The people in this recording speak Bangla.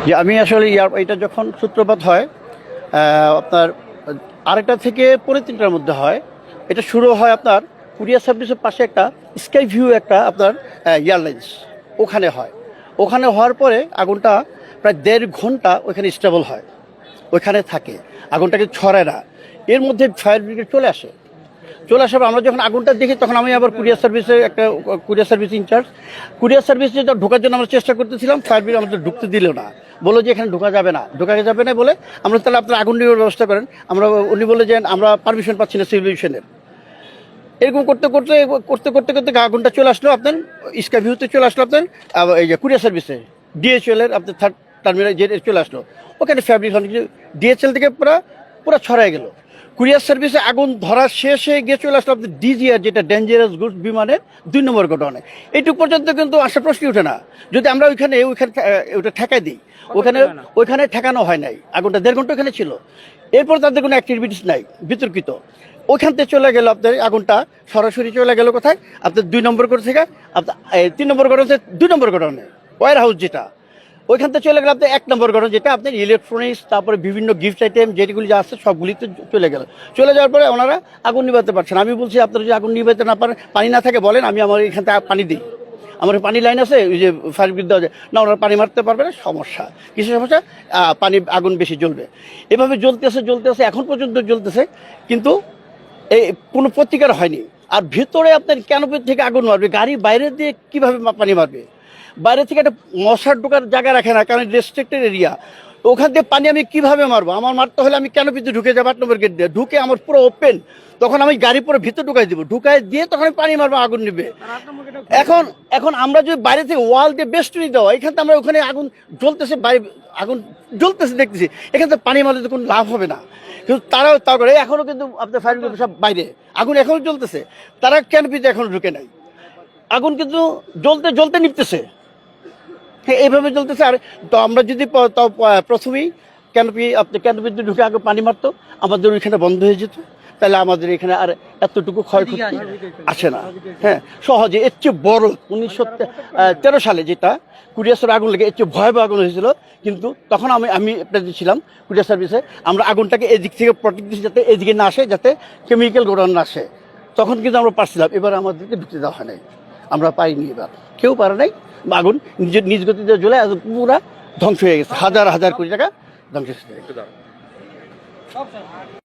যে আমি আসলে এটা যখন সূত্রপাত হয় আপনার আড়াইটা থেকে পৌনে তিনটার মধ্যে হয়। এটা শুরু হয় আপনার কুরিয়ার সার্ভিসের পাশে একটা স্কাই ভিউ একটা আপনার এয়ারলাইন্স ওখানে হয়। ওখানে হওয়ার পরে আগুনটা প্রায় 1.5 ঘন্টা ওইখানে স্টেবল হয়, ওইখানে থাকে, আগুনটাকে ছড়ায় না। এর মধ্যে ফায়ার ব্রিগেড চলে আসার পর আমরা যখন আগুনটা দেখি তখন আমি আবার courier service in charge, courier service যেটা ঢোকার জন্য আমরা চেষ্টা করতেছিলাম, ফায়ার ব্রিগেড আমাদের ঢুকতে দিল না, বললো যে এখানে ঢোকা যাবে না বলে আমরা তাহলে আপনার আগুন নিয়ে ব্যবস্থা করেন। উনি বলে যে আমরা পারমিশন পাচ্ছি না সিভিলিউশনের। এরকম করতে করতে করতে করতে করতে আগুনটা চলে আসলো আপনার স্কাই ভিউতে, চলে আসলো আপনার এই যে কুরিয়ার সার্ভিসে, ডিএচএল এর আপনার 3rd টার্মিনাল যে চলে আসলো ওখানে ফ্যাব্রিক ডিএচএল থেকে পুরো ছড়ায় গেল। কুরিয়ার সার্ভিসে আগুন ধরা শেষে গিয়ে চলে আসলো আপনার ডিজিআর, যেটা ডেঞ্জারাস গুডস বিমানের 2 নম্বর গোডাউনে। এইটুকু পর্যন্ত কিন্তু আসার প্রশ্নই ওঠে না। যদি আমরা ওইখানে ওটা ঠেকাই দিই, ওইখানে ঠেকানো হয় নাই, আগুনটা 1.5 ঘন্টা ওখানে ছিল। এরপর তাদের কোনো অ্যাক্টিভিটিস নাই, বিতর্কিত। ওইখান থেকে চলে গেল আপনার আগুনটা সরাসরি চলে গেল কোথায়, আপনার 2 নম্বর করে থেকে আপনার 3 নম্বর গোডাউন থেকে 2 নম্বর গোডাউনে ওয়ার হাউস, যেটা ওইখান থেকে চলে গেল আপনার 1 নম্বর গোডাউন, যেটা আপনার ইলেকট্রনিক্স, তারপরে বিভিন্ন গিফট আইটেম যেগুলি যা আছে সবগুলিতে চলে যাওয়ার পরে ওনারা আগুন নিভাতে পারছেন। আমি বলছি আপনারা যদি আগুন নিভাতে না পারেন, পানি না থাকে বলেন, আমি আমার এখান থেকে পানি দিই, আমার পানি লাইন আছে, ওই যে ফায়ার ব্রিগেড দেওয়া যায় না, ওনারা পানি মারতে পারবে না, সমস্যা কিসের সমস্যা, আগুন বেশি জ্বলবে। এভাবে জ্বলতেছে এখন পর্যন্ত জ্বলতেছে, কিন্তু এই কোনো প্রতিকার হয়নি। আর ভিতরে আপনার ক্যানোপি থেকে আগুন মারবে, গাড়ি বাইরে দিয়ে কিভাবে পানি মারবে? বাইরে থেকে একটা মশার ঢোকার জায়গা রাখে না, কারণ রেস্ট্রিক্টেড এরিয়া। ওখান দিয়ে পানি আমি কিভাবে মারবো? আমার মারতে হলে আমি ক্যানোপিতে ঢুকে যাবো, 8 নম্বর গেট দিয়ে ঢুকে, আমার পুরো ওপেন, তখন আমি গাড়ি পুরো ভিতরে ঢুকাই দিয়ে তখন আমি পানি মারবো, আগুন নিবে। এখন আমরা যদি বাইরে থেকে ওয়াল দিয়ে বেষ্টনী দেওয়া, এখান থেকে আমরা ওখানে আগুন জ্বলতেছে, আগুন জ্বলতেছে দেখতেছি, এখান থেকে পানি মারলে তো কোনো লাভ হবে না। কিন্তু তারাও তা করে, এখনো কিন্তু আপনার ফায়ার ব্রিগেড সব বাইরে, আগুন এখনো জ্বলতেছে, তারা ক্যানোপিতে এখনো ঢুকে নাই, আগুন কিন্তু জ্বলতে নিপতেছে। হ্যাঁ, এইভাবে চলতেছে। আর তো আমরা যদি প্রথমেই ক্যানোপিতে ঢুকে আগে পানি মারতো, আমাদের ওইখানে বন্ধ হয়ে যেত, তাহলে আমাদের এখানে আর এতটুকু ক্ষয়ক্ষতি আসে না। হ্যাঁ, সহজে। এর চেয়ে বড় 1913 সালে যেটা কুরিয়ার আগুন লেগে এর চেয়ে ভয়াবহ আগুন হয়েছিল, কিন্তু তখন আমি আপনাদের ছিলাম কুরিয়ার সার্ভিসে, আমরা আগুনটাকে এদিক থেকে প্রোটেক্ট দিচ্ছি যাতে এদিকে না আসে, যাতে কেমিক্যাল গোডাউন না আসে। তখন কিন্তু আমরা পারছিলাম, এবার আমাদেরকে ঢুকতে দেওয়া হয় নাই, আমরা পাইনি, এবার কেউ পারে নাই। আগুন নিজ গতিতে জ্বলে পুরা ধ্বংস হয়ে গেছে, হাজার হাজার কোটি টাকা ধ্বংস হয়ে গেছে।